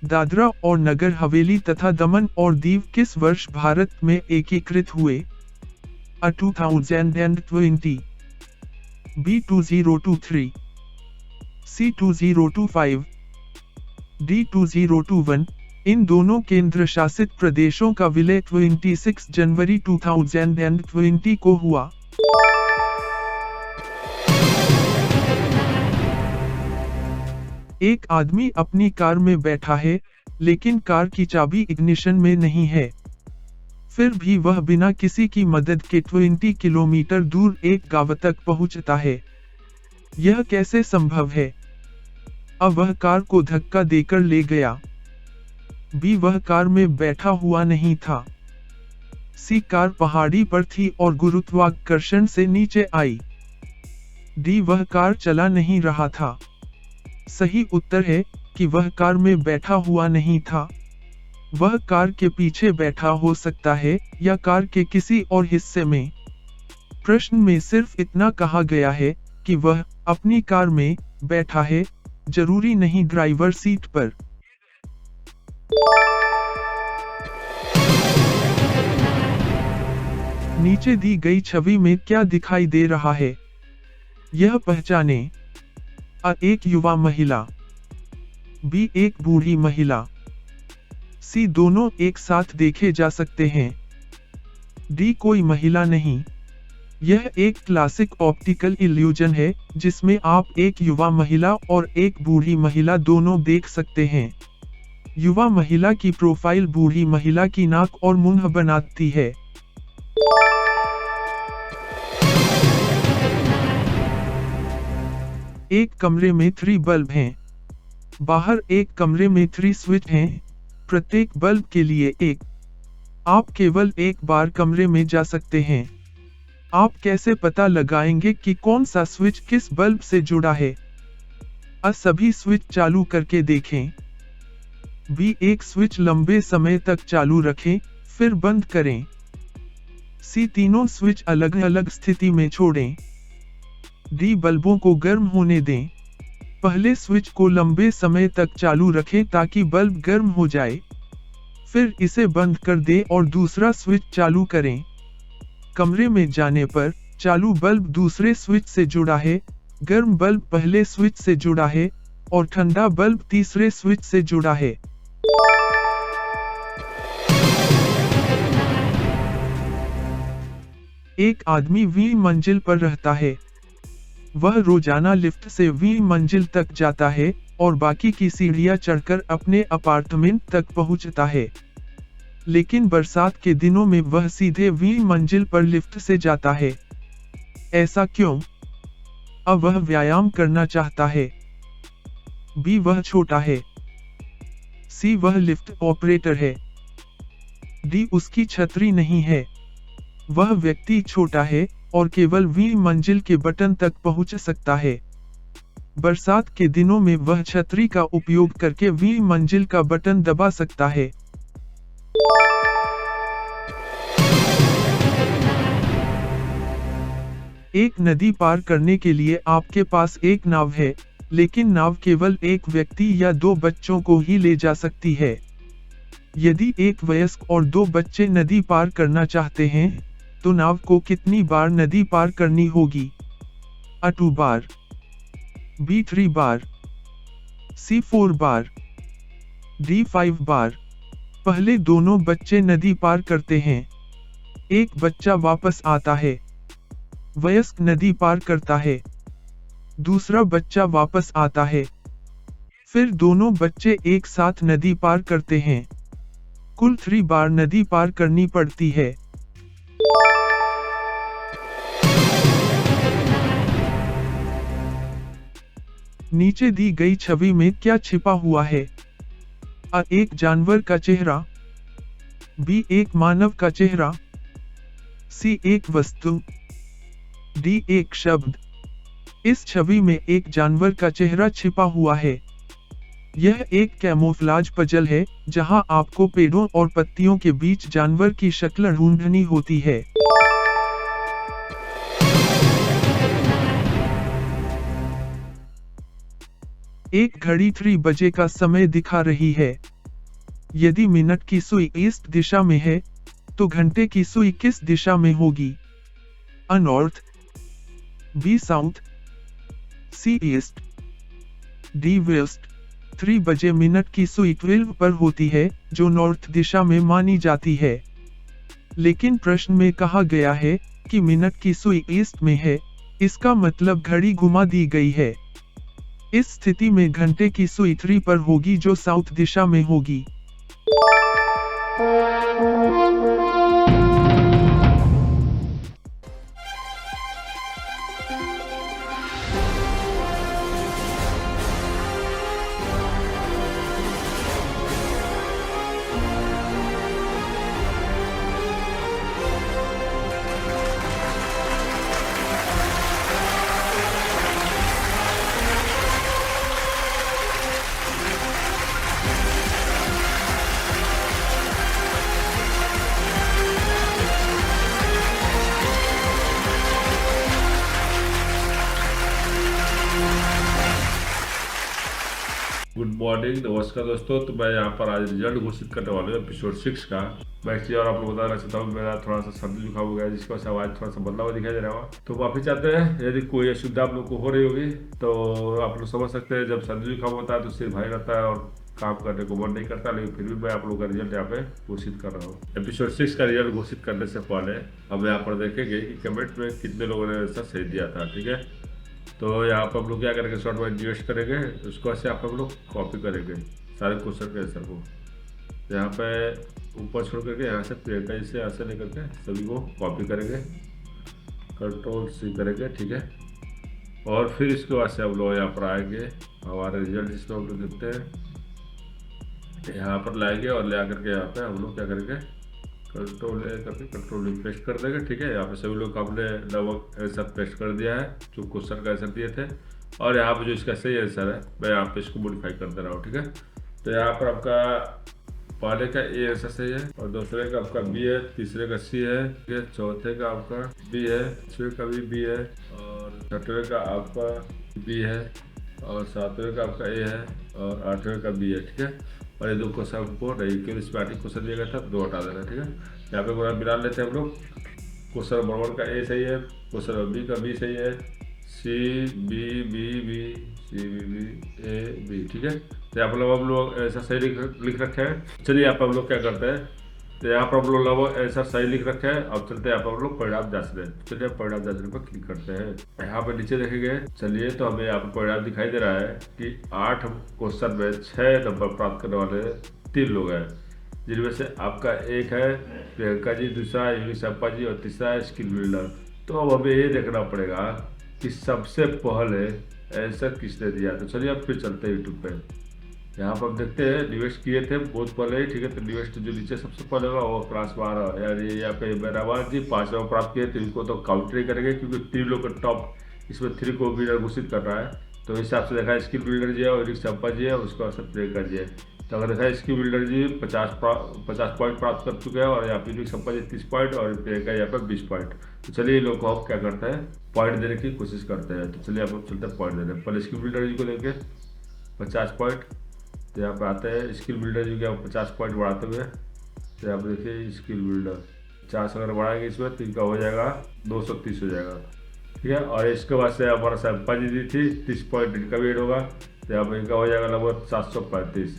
दादरा और नगर हवेली तथा दमन और दीव किस वर्ष भारत में एकीकृत हुए? A 2020, B 2023, C 2025, D 2021। इन दोनों केंद्र शासित प्रदेशों का विलय 26 जनवरी 2020 को हुआ। एक आदमी अपनी कार में बैठा है, लेकिन कार की चाबी इग्निशन में नहीं है। फिर भी वह बिना किसी की मदद के 20 किलोमीटर दूर एक गांव तक पहुंचता है। यह कैसे संभव है? अब वह कार को धक्का देकर ले गया। बी, वह कार में बैठा हुआ नहीं था। सी, कार पहाड़ी पर थी और गुरुत्वाकर्षण से नीचे आई। डी, वह कार चला नहीं रहा था। सही उत्तर है कि वह कार में बैठा हुआ नहीं था। वह कार के पीछे बैठा हो सकता है या कार के किसी और हिस्से में। प्रश्न में सिर्फ इतना कहा गया है कि वह अपनी कार में बैठा है, जरूरी नहीं ड्राइवर सीट पर। नीचे दी गई छवि में क्या दिखाई दे रहा है? यह पहचाने। अ, एक युवा महिला। बी, एक बूढ़ी महिला। सी, दोनों एक साथ देखे जा सकते हैं। डी, कोई महिला नहीं। यह एक क्लासिक ऑप्टिकल इल्यूजन है, जिसमें आप एक युवा महिला और एक बूढ़ी महिला दोनों देख सकते हैं। युवा महिला की प्रोफाइल बूढ़ी महिला की नाक और मुंह बनाती है। एक कमरे में 3 बल्ब हैं। बाहर एक कमरे में 3 स्विच हैं, प्रत्येक बल्ब के लिए एक। आप केवल एक बार कमरे में जा सकते हैं। आप कैसे पता लगाएंगे कि कौन सा स्विच किस बल्ब से जुड़ा है? अ, सभी स्विच चालू करके देखें। बी, एक स्विच लंबे समय तक चालू रखें, फिर बंद करें। सी, तीनों स्विच अलग अलग स्थिति में छोड़ें। डी, बल्बों को गर्म होने दें। पहले स्विच को लंबे समय तक चालू रखें ताकि बल्ब गर्म हो जाए। फिर इसे बंद कर दें और दूसरा स्विच चालू करें। कमरे में जाने पर चालू बल्ब दूसरे स्विच से जुड़ा है, गर्म बल्ब पहले स्विच से जुड़ा है और ठंडा बल्ब तीसरे स्विच से जुड़ा है। एक आदमी 20 मंजिल पर रहता है। वह रोजाना लिफ्ट से 20 मंजिल तक जाता है और बाकी की सीढ़ियां चढ़कर अपने अपार्टमेंट तक पहुंचता है। लेकिन बरसात के दिनों में वह सीधे 20 मंजिल पर लिफ्ट से जाता है। ऐसा क्यों? अब वह व्यायाम करना चाहता है। बी, वह छोटा है। सी, वह लिफ्ट ऑपरेटर है। डी, उसकी छतरी नहीं है। वह व्यक्ति छोटा है और केवल 20 मंजिल के बटन तक पहुंच सकता है। बरसात के दिनों में वह छतरी का उपयोग करके 20 मंजिल का बटन दबा सकता है। एक नदी पार करने के लिए आपके पास एक नाव है, लेकिन नाव केवल एक व्यक्ति या 2 बच्चों को ही ले जा सकती है। यदि एक वयस्क और 2 बच्चे नदी पार करना चाहते हैं, तो नाव को कितनी बार नदी पार करनी होगी? अ, 2 बार। बी, 3 बार। सी, 4 बार। डी, 5 बार। पहले दोनों बच्चे नदी पार करते हैं। एक बच्चा वापस आता है। वयस्क नदी पार करता है। दूसरा बच्चा वापस आता है। फिर दोनों बच्चे एक साथ नदी पार करते हैं। कुल 3 बार नदी पार करनी पड़ती है। नीचे दी गई छवि में क्या छिपा हुआ है? अ, एक जानवर का चेहरा। बी, एक मानव का चेहरा। सी, एक वस्तु। डी, एक शब्द। इस छवि में एक जानवर का चेहरा छिपा हुआ है। यह एक कैमोफ्लाज पजल है, जहां आपको पेड़ों और पत्तियों के बीच जानवर की शक्ल ढूंढनी होती है। एक घड़ी 3 बजे का समय दिखा रही है। यदि मिनट की सुई ईस्ट दिशा में है, तो घंटे की सुई किस दिशा में होगी? अ नॉर्थ, बी साउथ, सी ईस्ट, डी वेस्ट। 3 बजे मिनट की सुई 12 पर होती है, जो नॉर्थ दिशा में मानी जाती है। लेकिन प्रश्न में कहा गया है कि मिनट की सुई ईस्ट में है, इसका मतलब घड़ी घुमा दी गई है। इस स्थिति में घंटे की सुई 3 पर होगी, जो साउथ दिशा में होगी। गुड मॉर्निंग, नमस्कार दोस्तों। तो मैं यहाँ पर आज रिजल्ट घोषित करने वाला हूँ एपिसोड 6 का। मैं एक चीज़ और आप लोग बताना चाहता हूँ, मेरा थोड़ा सा सर्दी जुकाम हो गया है, जिसकी वजह से आवाज़ थोड़ा सा बदला हुआ दिखाई दे रहा होगा। तो माफी चाहते हैं यदि कोई असुविधा आप लोग को हो रही होगी। तो आप लोग समझ सकते हैं, जब सर्दी जुकाम होता है तो सिर भारी रहता है और काम करने को मन नहीं करता। लेकिन फिर भी मैं आप लोगों का रिजल्ट यहाँ पे घोषित कर रहा हूँ। एपिसोड 6 का रिजल्ट घोषित करने से पहले हम यहाँ पर देखेंगे कि कमेंट में कितने लोगों ने ऐसा सही दिया था। ठीक है, तो यहाँ पर हम लोग क्या करेंगे, शॉर्ट में इन्वेस्ट करेंगे, उसको ऐसे आप हम लोग कॉपी करेंगे सारे क्वेश्चन के आंसर को। यहाँ पे ऊपर छोड़ करके यहाँ से प्रियंका जी से ऐसे लेकर के सभी को कॉपी करेंगे, कंट्रोल-C करेंगे। ठीक है, और फिर इसके बाद से हम लोग यहाँ पर आएंगे, हमारे रिजल्ट जिसमें हम लोग देखते हैं यहाँ पर लाएंगे और ले आकर के यहाँ पे हम लोग क्या करेंगे, कंट्रोल-A करके कंट्रोल-V पेस्ट कर देंगे। ठीक है, यहाँ पे सभी लोग हमने लगभग आंसर पेस्ट कर दिया है जो क्वेश्चन का आंसर दिए थे। और यहाँ पे जो इसका सही आंसर है, मैं यहाँ पे इसको मॉडिफाई कर दे रहा हूँ। ठीक है, तो यहाँ पर आपका पहले का ए आंसर सही है, और दूसरे का आपका बी है, तीसरे का सी है, ठीक है, चौथे का आपका बी है, छठवें का भी बी है, और छठवें का आपका बी है, और सातवें का आपका ए है, और आठवें का बी है। ठीक है, और ये दो क्वेश्चन हमको नहीं, क्योंकि स्टार्टिंग क्वेश्चन दिया गया था, दो हटा देना। ठीक है, यहाँ पे पूरा मिला लेते हैं हम लोग। क्वेश्चन नंबर 1 का ए सही है, क्वेश्चन नंबर बी का बी सही है, C B B B C B B A B. ठीक है, तो यहाँ पर हम लोग ऐसा सही लिख रखे हैं। चलिए यहाँ पर हम लोग क्या करते हैं, तो यहाँ पर हम लोग लगभग ऐसा सही लिख रखे हैं। अब चलते हैं यहाँ पर हम लोग परिणाम जांचने। चलिए परिणाम जांचने पर क्लिक करते हैं। यहाँ पर नीचे देखेंगे, चलिए तो हमें यहाँ पर परिणाम दिखाई दे रहा है कि 8 क्वेश्चन में 6 नंबर प्राप्त करने वाले 3 लोग हैं, जिनमें से आपका एक है प्रियंका जी, दूसरा यूनिसप्पा जी, और तीसरा है स्किल बिल्डर। तो अब हमें ये देखना पड़ेगा कि सबसे पहले आंसर किसने दिया। तो चलिए अब फिर चलते हैं यूट्यूब पे। यहाँ पर हम देखते हैं निवेश किए थे बहुत पहले ही। ठीक है, तो निवेश जो नीचे सबसे पहले होगा वो क्लास 12, यानी यहाँ पे मेहराबाद जी 5 नंबर प्राप्त किए थे, इनको तो काउंट नहीं करेंगे क्योंकि 3 लोग का टॉप इसमें 3 को विनर घोषित कर रहा है। तो इस हिसाब से देखा है स्किल बिल्डर जी है और यूनिसप्पा जी है, उसके बाद से प्रियंका जी है। तो अगर देखा है स्किल बिल्डर जी 50 पॉइंट प्राप्त कर चुके हैं, और यहाँ पे यूनिसप्पा जी 30 पॉइंट, और प्रियंका यहाँ पे 20 पॉइंट। तो चलिए ये लोग को हम क्या करते हैं, पॉइंट देने की कोशिश करते हैं। तो चलिए आप लोग चलते हैं पॉइंट देने। पहले स्किल बिल्डर जी को लेके 50 पॉइंट, तो यहाँ पे आते हैं स्किल बिल्डर जी के 50 पॉइंट बढ़ाते हुए। तो यहाँ पे देखिए स्किल बिल्डर 50 अगर बढ़ाएंगे इसमें तो इनका हो जाएगा 230 हो जाएगा। ठीक है, और इसके बाद से हमारा सैम्पा जी दी थी 30 पॉइंट, इनका भी ऐड होगा। तो यहाँ पर इनका हो जाएगा लगभग 735,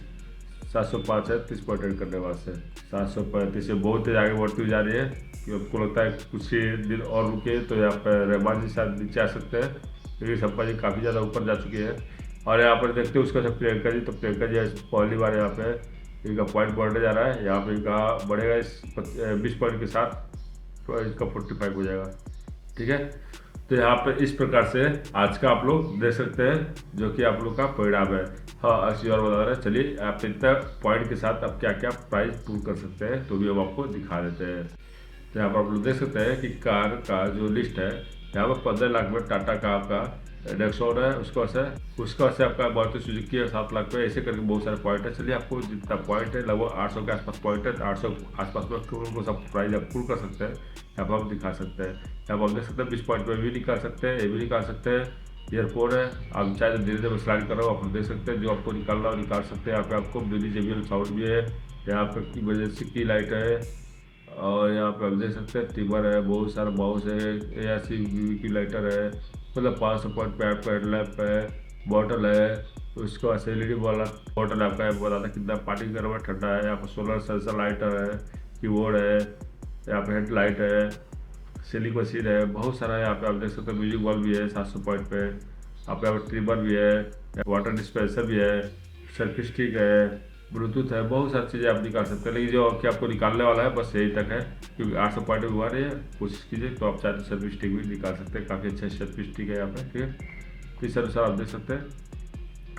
705 है 30 पॉइंट ऐड करने के बाद से 735 से बहुत तेज आगे बढ़ती हुई जा रही है। कि आपको लगता है कुछ ही दिन और रुके तो यहाँ पर रहमान जी शायद नीचे आ सकते हैं, क्योंकि सप्पा जी काफ़ी ज़्यादा ऊपर जा चुके हैं। और यहाँ पर देखते हैं उसका सब प्रियंका जी, तो प्रियंका जी पहली बार यहाँ पे इनका पॉइंट बढ़ने जा रहा है। यहाँ पे इनका बढ़ेगा इस 20 पॉइंट के साथ, तो इनका 45 हो जाएगा। ठीक है, तो यहाँ पे इस प्रकार से आज का आप लोग देख सकते हैं, जो कि आप लोग का परिणाम है। हाँ, अच्छी और बता रहे हैं। चलिए आप इतना पॉइंट के साथ आप क्या क्या प्राइस पूल कर सकते हैं, तो भी हम आपको दिखा देते हैं। तो यहाँ पर आप लोग देख सकते हैं कि कार का जो लिस्ट है, यहाँ पर 15 लाख में टाटा का आपका नेक्सॉन है, उसका से आपका मारुति सुजुकी है 7 लाख में। ऐसे करके बहुत सारे पॉइंट है। चलिए आपको जितना पॉइंट है लगभग 800 के आसपास पॉइंट है, 800 आसपास में को सब प्राइस आप पूल कर सकते हैं। यहाँ पर हम दिखा सकते हैं, यहाँ पर आप देख सकते हैं 20 पॉइंट में भी निकाल सकते हैं, ये भी निकाल सकते हैं। ईयरफोन है, आप चाहे तो धीरे धीरे स्लाइड कर रहा हूँ, आप देख सकते हैं जो आपको निकालना हो निकाल सकते हैं। यहाँ पे आपको मिनी JBL साउंड भी है, यहाँ पे इमरजेंसी की लाइट है, और यहाँ पे आप देख सकते हैं ट्रिमर है, बहुत सारा माउस है, ARC की लाइटर है, मतलब 500 पॉइंट पे आपका हेडलैम्प है, बॉटल है, उसके बाद LED वाला बॉटल आपका है, बताता कितना पानी गर्म है ठंडा है। यहाँ पर सोलर सेंसर लाइटर है, कीबोर्ड है, यहाँ पे हेडलाइट है, सेलिंग मशीन है, बहुत सारा है। यहाँ पे आप देख सकते हैं म्यूजिक बॉल भी है 700 पॉइंट पे, आप यहाँ पे ट्रिमर भी है, वाटर डिस्पेंसर भी है, सेल्फी स्टिक है, ब्लूटूथ है, बहुत सारी चीज़ें आप निकाल सकते हैं। लेकिन जो कि आपको निकालने वाला है बस यही तक है, क्योंकि 800 पॉइंट में हुआ नहीं है। कोशिश कीजिए तो आप चाहे तो सेल्फी स्टिक भी निकाल सकते हैं, काफ़ी अच्छा सेल्फी स्टिक है यहाँ पे, ठीक है। तो इस अनुसार आप देख सकते हैं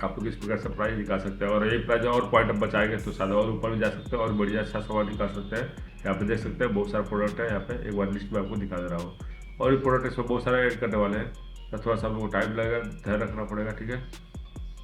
आप लोग इस प्रकार से प्राइस निकाल सकते हैं, और एक प्राइस और पॉइंट आप बचाएंगे तो शायद और ऊपर भी जा सकते हैं और बढ़िया अच्छा सामान निकाल सकते हैं। यहाँ पे देख सकते हैं बहुत सारे प्रोडक्ट है, यहाँ पे एक बार लिस्ट में आपको दिखा दे रहा हूँ, और भी प्रोडक्ट इसमें बहुत सारे ऐड करने वाले हैं, तो थोड़ा सा आपको टाइम लगेगा, ध्यान रखना पड़ेगा, ठीक है।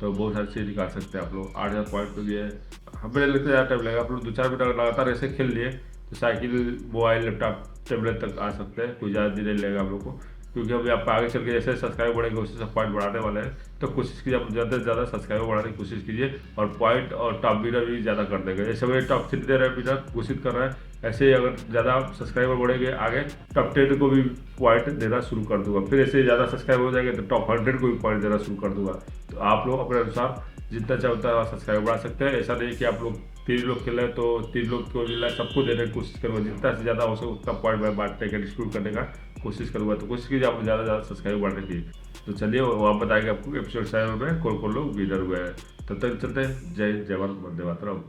तो बहुत सारी चीज़ निकाल सकते हैं आप लोग। 8000 पॉइंट पे भी है, हमें लगता है ज़्यादा टाइम लगेगा। आप लोग 2-4 मिनट अगर लगातार ऐसे खेल लिए तो साइकिल, मोबाइल, लैपटॉप, टैबलेट तक आ सकते हैं, कोई ज़्यादा दिन नहीं लगेगा आप लोग को। क्योंकि अभी आप आगे चल के जैसे सब्सक्राइब बढ़ेंगे उससे सब पॉइंट बढ़ाने वाले हैं, तो कोशिश कीजिए आप ज़्यादा से ज़्यादा सब्सक्राइबर बढ़ाने की कोशिश कीजिए, और पॉइंट और टॉप विनर भी ज़्यादा कर देंगे। जैसे मेरे टॉप 3 दे रहे हैं, विनर घोषित कर रहे हैं, ऐसे ही अगर ज़्यादा सब्सक्राइबर बढ़ेंगे आगे टॉप 10 को भी पॉइंट देना शुरू कर दूंगा, फिर ऐसे ज़्यादा सब्सक्राइबर हो जाएंगे तो टॉप 100 को भी पॉइंट देना शुरू कर दूंगा। तो आप लोग अपने अनुसार जितना चाहता है सब्सक्राइबर बढ़ा सकते हैं। ऐसा नहीं कि आप लोग 3 लोग खेले तो 3 लोग को मिला सबको देने की कोशिश करूँगा, जितना से ज़्यादा हो सके उतना पॉइंट मैं बांटने का डिस्ट्रीब्यूट करने का कोशिश करूँगा। तो कोशिश कीजिए आप ज़्यादा से ज़्यादा सब्सक्राइब बढ़ने की। तो चलिए वहाँ बताएंगे आपको एपिसोड 7 में कौन कौन लोग विनर हुए हैं। तब तक चलते हैं। जय हिंद, जय भारत, वंदे मातरम।